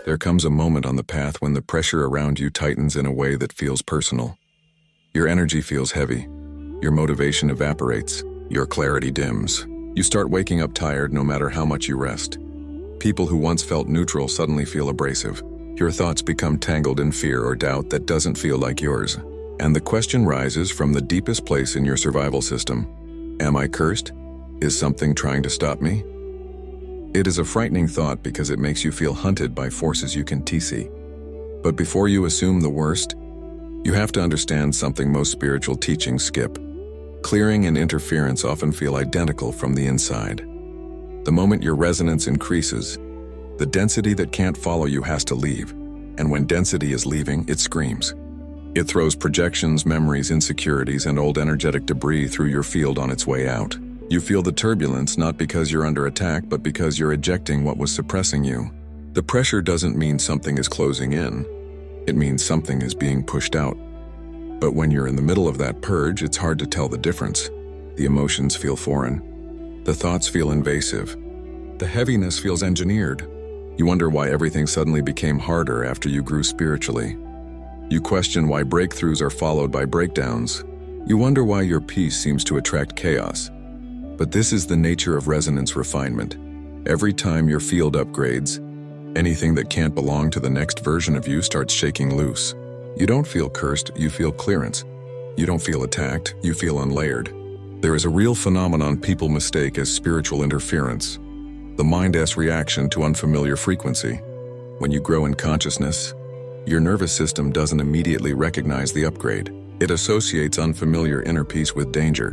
There comes a moment on the path when the pressure around you tightens in a way that feels personal. Your energy feels heavy. Your motivation evaporates. Your clarity dims. You start waking up tired no matter how much you rest. People who once felt neutral suddenly feel abrasive. Your thoughts become tangled in fear or doubt that doesn't feel like yours. And the question rises from the deepest place in your survival system. Am I cursed? Is something trying to stop me? It is a frightening thought because it makes you feel hunted by forces you can see. But before you assume the worst, you have to understand something most spiritual teachings skip. Clearing and interference often feel identical from the inside. The moment your resonance increases, the density that can't follow you has to leave. And when density is leaving, it screams. It throws projections, memories, insecurities, and old energetic debris through your field on its way out. You feel the turbulence not because you're under attack, but because you're ejecting what was suppressing you. The pressure doesn't mean something is closing in. It means something is being pushed out. But when you're in the middle of that purge, it's hard to tell the difference. The emotions feel foreign. The thoughts feel invasive. The heaviness feels engineered. You wonder why everything suddenly became harder after you grew spiritually. You question why breakthroughs are followed by breakdowns. You wonder why your peace seems to attract chaos. But this is the nature of resonance refinement. Every time your field upgrades, anything that can't belong to the next version of you starts shaking loose. You don't feel cursed, you feel clearance. You don't feel attacked, you feel unlayered. There is a real phenomenon people mistake as spiritual interference. The mind's reaction to unfamiliar frequency. When you grow in consciousness, your nervous system doesn't immediately recognize the upgrade. It associates unfamiliar inner peace with danger,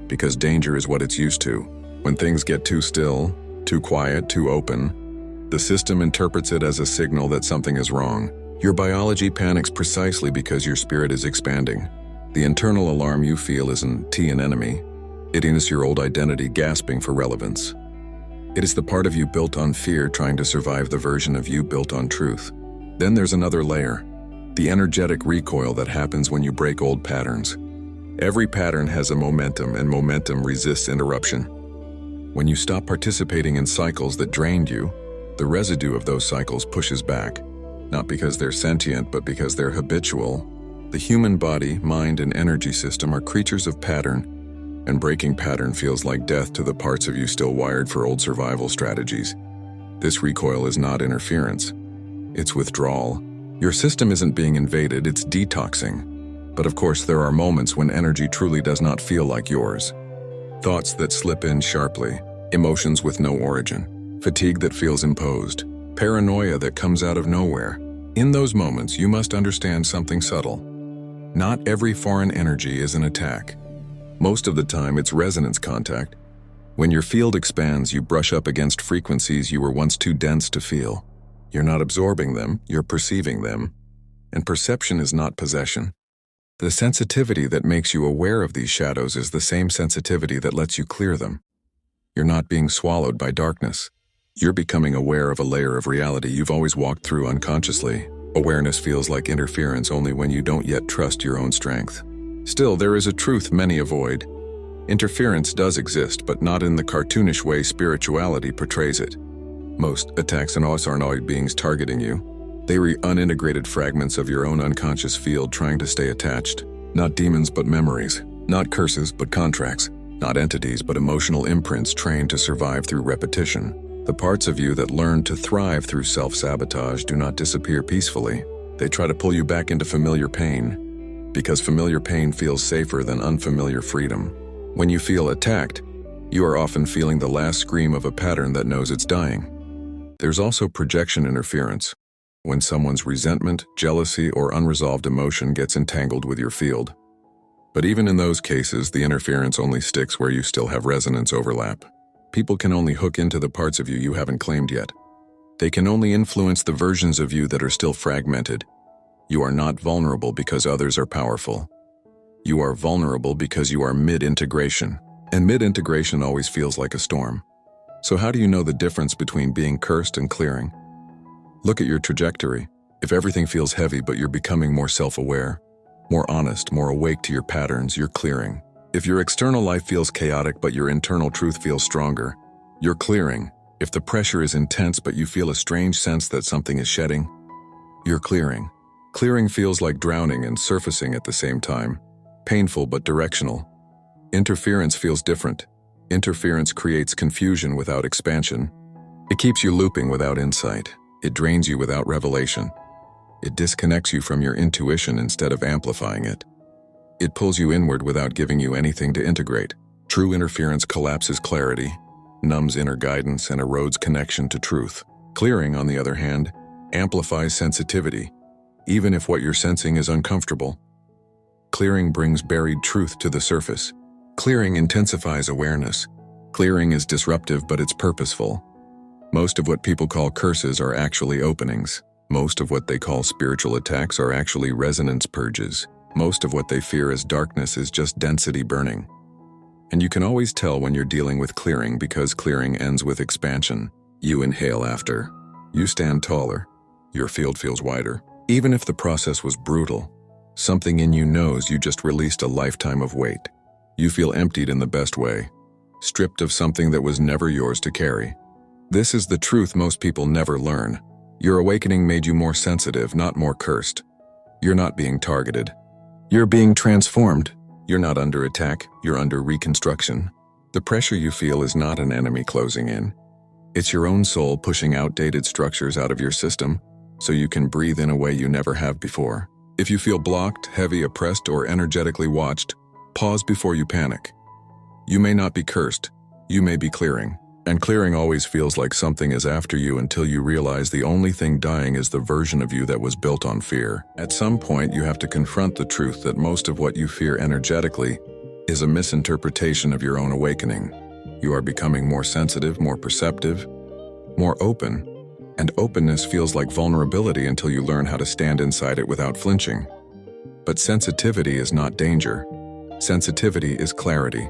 because danger is what it's used to. When things get too still, too quiet, too open, the system interprets it as a signal that something is wrong. Your biology panics precisely because your spirit is expanding. The internal alarm you feel isn't an enemy. It is your old identity gasping for relevance. It is the part of you built on fear trying to survive the version of you built on truth. Then there's another layer, the energetic recoil that happens when you break old patterns. Every pattern has a momentum, and momentum resists interruption. When you stop participating in cycles that drained you, the residue of those cycles pushes back. Not because they're sentient, but because they're habitual. The human body, mind, and energy system are creatures of pattern, and breaking pattern feels like death to the parts of you still wired for old survival strategies. This recoil is not interference. It's withdrawal. Your system isn't being invaded, it's detoxing. But of course, there are moments when energy truly does not feel like yours. Thoughts that slip in sharply, emotions with no origin, fatigue that feels imposed, paranoia that comes out of nowhere. In those moments, you must understand something subtle. Not every foreign energy is an attack. Most of the time, it's resonance contact. When your field expands, you brush up against frequencies you were once too dense to feel. You're not absorbing them, you're perceiving them. And perception is not possession. The sensitivity that makes you aware of these shadows is the same sensitivity that lets you clear them. You're not being swallowed by darkness. You're becoming aware of a layer of reality you've always walked through unconsciously. Awareness feels like interference only when you don't yet trust your own strength. Still, there is a truth many avoid. Interference does exist, but not in the cartoonish way spirituality portrays it. Most attacks and aren't beings targeting you. They are unintegrated fragments of your own unconscious field trying to stay attached. Not demons, but memories. Not curses, but contracts. Not entities, but emotional imprints trained to survive through repetition. The parts of you that learn to thrive through self-sabotage do not disappear peacefully. They try to pull you back into familiar pain, because familiar pain feels safer than unfamiliar freedom. When you feel attacked, you are often feeling the last scream of a pattern that knows it's dying. There's also projection interference. When someone's resentment, jealousy, or unresolved emotion gets entangled with your field. But even in those cases, the interference only sticks where you still have resonance overlap. People can only hook into the parts of you you haven't claimed yet. They can only influence the versions of you that are still fragmented. You are not vulnerable because others are powerful. You are vulnerable because you are mid-integration, and mid-integration always feels like a storm. So how do you know the difference between being cursed and clearing? Look at your trajectory. If everything feels heavy but you're becoming more self-aware, more honest, more awake to your patterns, you're clearing. If your external life feels chaotic but your internal truth feels stronger, you're clearing. If the pressure is intense but you feel a strange sense that something is shedding, you're clearing. Clearing feels like drowning and surfacing at the same time. Painful but directional. Interference feels different. Interference creates confusion without expansion. It keeps you looping without insight. It drains you without revelation. It disconnects you from your intuition instead of amplifying it. It pulls you inward without giving you anything to integrate. True interference collapses clarity, numbs inner guidance, and erodes connection to truth. Clearing, on the other hand, amplifies sensitivity, even if what you're sensing is uncomfortable. Clearing brings buried truth to the surface. Clearing intensifies awareness. Clearing is disruptive, but it's purposeful. Most of what people call curses are actually openings. Most of what they call spiritual attacks are actually resonance purges. Most of what they fear as darkness is just density burning. And you can always tell when you're dealing with clearing because clearing ends with expansion. You inhale after. You stand taller. Your field feels wider. Even if the process was brutal, something in you knows you just released a lifetime of weight. You feel emptied in the best way, stripped of something that was never yours to carry. This is the truth most people never learn. Your awakening made you more sensitive, not more cursed. You're not being targeted. You're being transformed. You're not under attack, you're under reconstruction. The pressure you feel is not an enemy closing in. It's your own soul pushing outdated structures out of your system so you can breathe in a way you never have before. If you feel blocked, heavy, oppressed, or energetically watched, pause before you panic. You may not be cursed, you may be clearing. And clearing always feels like something is after you until you realize the only thing dying is the version of you that was built on fear. At some point, you have to confront the truth that most of what you fear energetically is a misinterpretation of your own awakening. You are becoming more sensitive, more perceptive, more open. And openness feels like vulnerability until you learn how to stand inside it without flinching. But sensitivity is not danger. Sensitivity is clarity.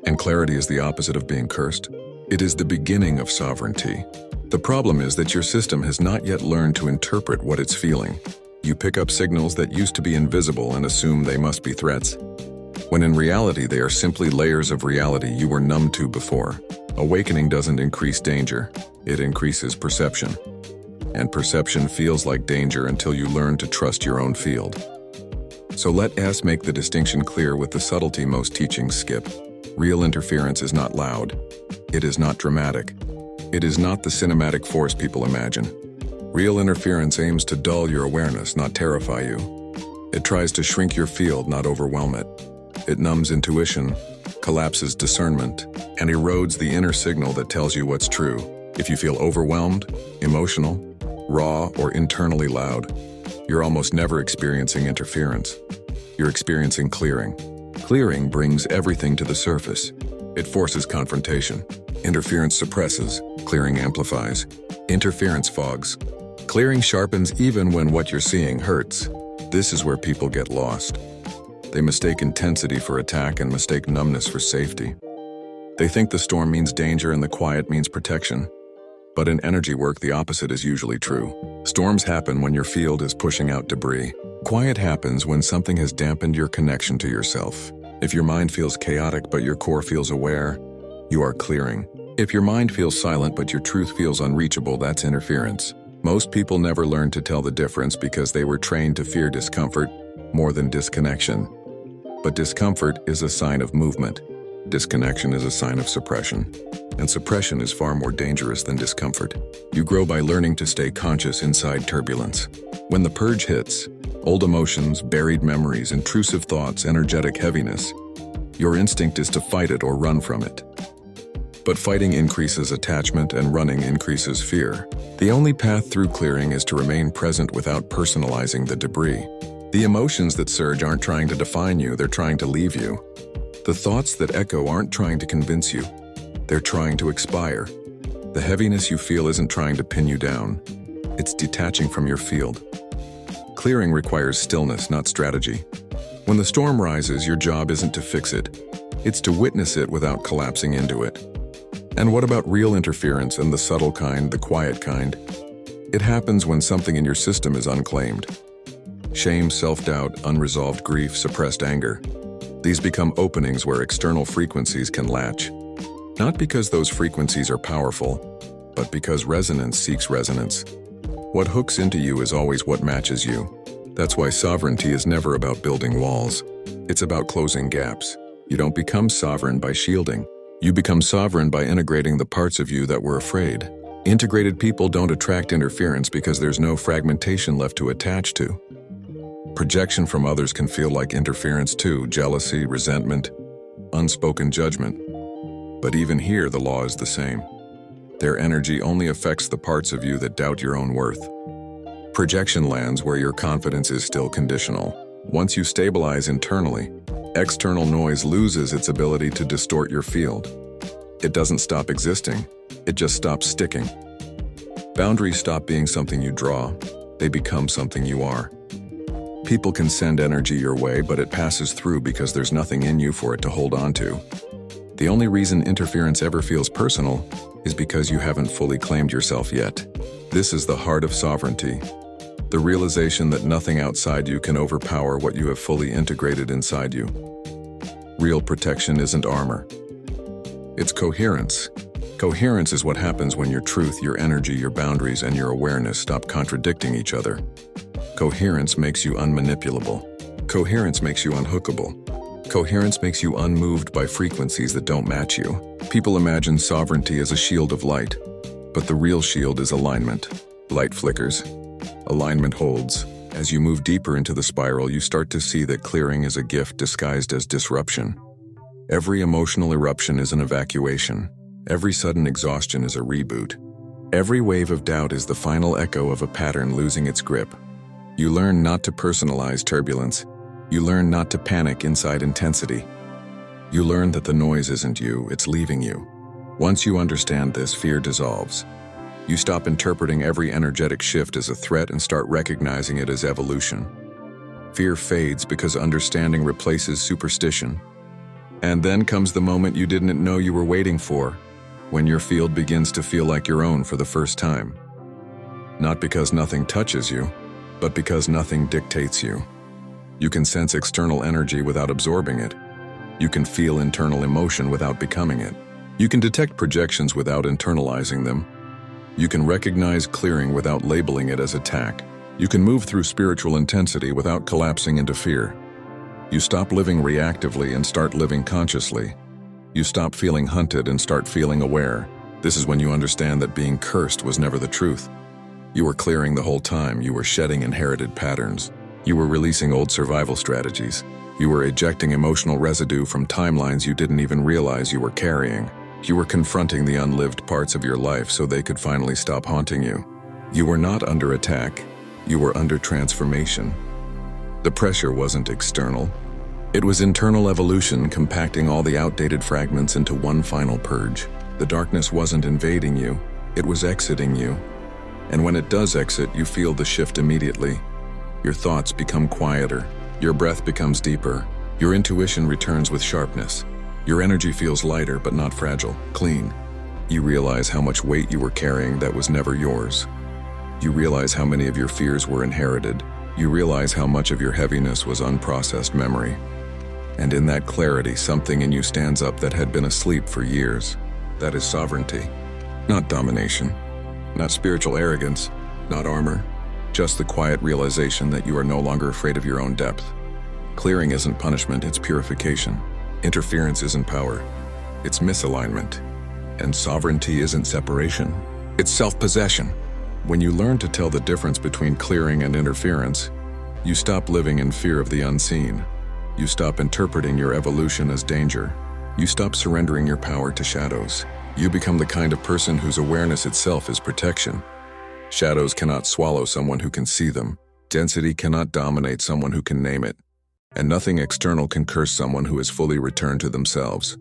And clarity is the opposite of being cursed. It is the beginning of sovereignty. The problem is that your system has not yet learned to interpret what it's feeling. You pick up signals that used to be invisible and assume they must be threats, when in reality they are simply layers of reality you were numb to before. Awakening doesn't increase danger, it increases perception. And perception feels like danger until you learn to trust your own field. So let us make the distinction clear with the subtlety most teachings skip. Real interference is not loud. It is not dramatic. It is not the cinematic force people imagine. Real interference aims to dull your awareness, not terrify you. It tries to shrink your field, not overwhelm it. It numbs intuition, collapses discernment, and erodes the inner signal that tells you what's true. If you feel overwhelmed, emotional, raw, or internally loud, you're almost never experiencing interference. You're experiencing clearing. Clearing brings everything to the surface. It forces confrontation. Interference suppresses. Clearing amplifies. Interference fogs. Clearing sharpens even when what you're seeing hurts. This is where people get lost. They mistake intensity for attack and mistake numbness for safety. They think the storm means danger and the quiet means protection. But in energy work, the opposite is usually true. Storms happen when your field is pushing out debris. Quiet happens when something has dampened your connection to yourself. If your mind feels chaotic but your core feels aware, you are clearing. If your mind feels silent but your truth feels unreachable, that's interference. Most people never learn to tell the difference because they were trained to fear discomfort more than disconnection. But discomfort is a sign of movement. Disconnection is a sign of suppression. And suppression is far more dangerous than discomfort. You grow by learning to stay conscious inside turbulence. When the purge hits, old emotions, buried memories, intrusive thoughts, energetic heaviness, your instinct is to fight it or run from it. But fighting increases attachment and running increases fear. The only path through clearing is to remain present without personalizing the debris. The emotions that surge aren't trying to define you, they're trying to leave you. The thoughts that echo aren't trying to convince you. They're trying to expire. The heaviness you feel isn't trying to pin you down. It's detaching from your field. Clearing requires stillness, not strategy. When the storm rises, your job isn't to fix it. It's to witness it without collapsing into it. And what about real interference and the subtle kind, the quiet kind? It happens when something in your system is unclaimed. Shame, self-doubt, unresolved grief, suppressed anger. These become openings where external frequencies can latch. Not because those frequencies are powerful, but because resonance seeks resonance. What hooks into you is always what matches you. That's why sovereignty is never about building walls. It's about closing gaps. You don't become sovereign by shielding. You become sovereign by integrating the parts of you that were afraid. Integrated people don't attract interference because there's no fragmentation left to attach to. Projection from others can feel like interference too, jealousy, resentment, unspoken judgment. But even here, the law is the same. Their energy only affects the parts of you that doubt your own worth. Projection lands where your confidence is still conditional. Once you stabilize internally, external noise loses its ability to distort your field. It doesn't stop existing, it just stops sticking. Boundaries stop being something you draw, they become something you are. People can send energy your way, but it passes through because there's nothing in you for it to hold on to. The only reason interference ever feels personal is because you haven't fully claimed yourself yet. This is the heart of sovereignty. The realization that nothing outside you can overpower what you have fully integrated inside you. Real protection isn't armor. It's coherence. Coherence is what happens when your truth, your energy, your boundaries, and your awareness stop contradicting each other. Coherence makes you unmanipulable. Coherence makes you unhookable. Coherence makes you unmoved by frequencies that don't match you. People imagine sovereignty as a shield of light, but the real shield is alignment. Light flickers. Alignment holds. As you move deeper into the spiral, you start to see that clearing is a gift disguised as disruption. Every emotional eruption is an evacuation. Every sudden exhaustion is a reboot. Every wave of doubt is the final echo of a pattern losing its grip. You learn not to personalize turbulence. You learn not to panic inside intensity. You learn that the noise isn't you, it's leaving you. Once you understand this, fear dissolves. You stop interpreting every energetic shift as a threat and start recognizing it as evolution. Fear fades because understanding replaces superstition. And then comes the moment you didn't know you were waiting for, when your field begins to feel like your own for the first time. Not because nothing touches you, but because nothing dictates you. You can sense external energy without absorbing it. You can feel internal emotion without becoming it. You can detect projections without internalizing them. You can recognize clearing without labeling it as attack. You can move through spiritual intensity without collapsing into fear. You stop living reactively and start living consciously. You stop feeling hunted and start feeling aware. This is when you understand that being cursed was never the truth. You were clearing the whole time. You were shedding inherited patterns. You were releasing old survival strategies. You were ejecting emotional residue from timelines you didn't even realize you were carrying. You were confronting the unlived parts of your life so they could finally stop haunting you. You were not under attack. You were under transformation. The pressure wasn't external. It was internal evolution compacting all the outdated fragments into one final purge. The darkness wasn't invading you. It was exiting you. And when it does exit, you feel the shift immediately. Your thoughts become quieter. Your breath becomes deeper. Your intuition returns with sharpness. Your energy feels lighter but not fragile, clean. You realize how much weight you were carrying that was never yours. You realize how many of your fears were inherited. You realize how much of your heaviness was unprocessed memory. And in that clarity, something in you stands up that had been asleep for years. That is sovereignty, not domination, not spiritual arrogance, not armor. Just the quiet realization that you are no longer afraid of your own depth. Clearing isn't punishment, it's purification. Interference isn't power, it's misalignment. And sovereignty isn't separation, it's self-possession. When you learn to tell the difference between clearing and interference, you stop living in fear of the unseen. You stop interpreting your evolution as danger. You stop surrendering your power to shadows. You become the kind of person whose awareness itself is protection. Shadows cannot swallow someone who can see them. Density cannot dominate someone who can name it. And nothing external can curse someone who is fully returned to themselves.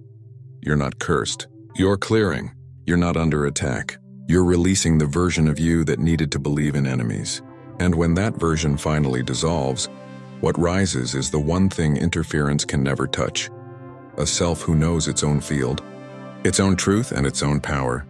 You're not cursed, You're clearing. You're not under attack. You're releasing the version of you that needed to believe in enemies. And when that version finally dissolves, what rises is the one thing interference can never touch. A self who knows its own field, its own truth, and its own power.